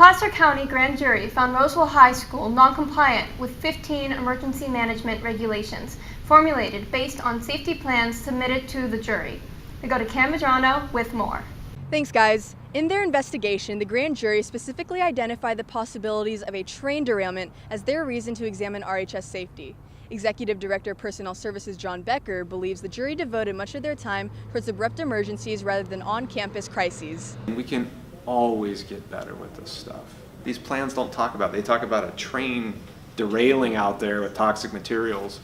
Placer County grand jury found Roseville High School non-compliant with 15 emergency management regulations formulated based on safety plans submitted to the jury. We go to Cam Madrano with more. Thanks, guys. In their investigation, the grand jury specifically identified the possibilities of a train derailment as their reason to examine RHS safety. Executive Director of Personnel Services John Becker believes the jury devoted much of their time towards abrupt emergencies rather than on-campus crises. We can always get better with this stuff. These plans don't talk about it. They talk about a train derailing out there with toxic materials.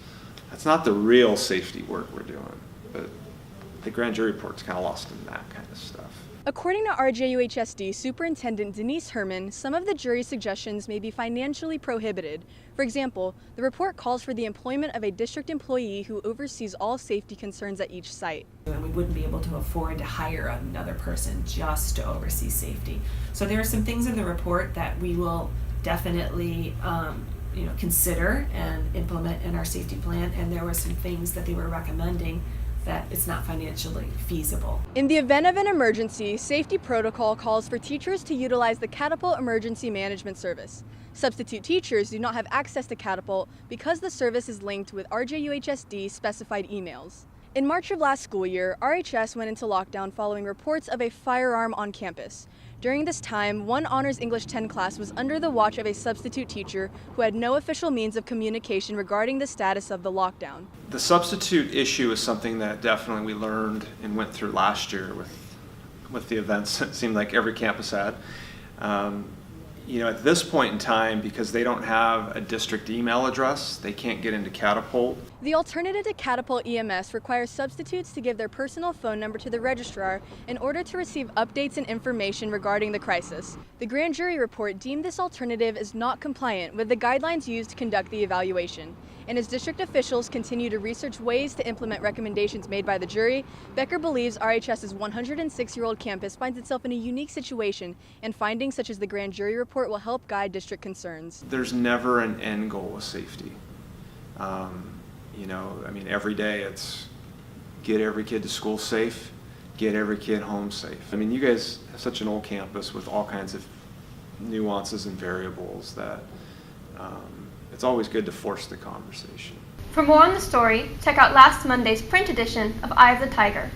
That's not the real safety work we're doing, but the grand jury report's kind of lost in that kind of stuff. According to RJUHSD Superintendent Denise Herman, some of the jury's suggestions may be financially prohibited. For example, the report calls for the employment of a district employee who oversees all safety concerns at each site. And we wouldn't be able to afford to hire another person just to oversee safety. So there are some things in the report that we will definitely consider and implement in our safety plan, and there were some things that they were recommending that it's not financially feasible. In the event of an emergency, safety protocol calls for teachers to utilize the Catapult Emergency Management Service. Substitute teachers do not have access to Catapult because the service is linked with RJUHSD specified emails. In March of last school year, RHS went into lockdown following reports of a firearm on campus. During this time, one Honors English 10 class was under the watch of a substitute teacher who had no official means of communication regarding the status of the lockdown. The substitute issue is something that definitely we learned and went through last year with the events it seemed like every campus had. At this point in time, because they don't have a district email address, they can't get into Catapult. The alternative to Catapult EMS requires substitutes to give their personal phone number to the registrar in order to receive updates and information regarding the crisis. The grand jury report deemed this alternative as not compliant with the guidelines used to conduct the evaluation. And as district officials continue to research ways to implement recommendations made by the jury, Becker believes RHS's 106-year-old campus finds itself in a unique situation, and findings such as the grand jury report will help guide district concerns. There's never an end goal with safety. Every day it's get every kid to school safe, get every kid home safe. You guys have such an old campus with all kinds of nuances and variables that it's always good to force the conversation. For more on the story, check out last Monday's print edition of Eye of the Tiger.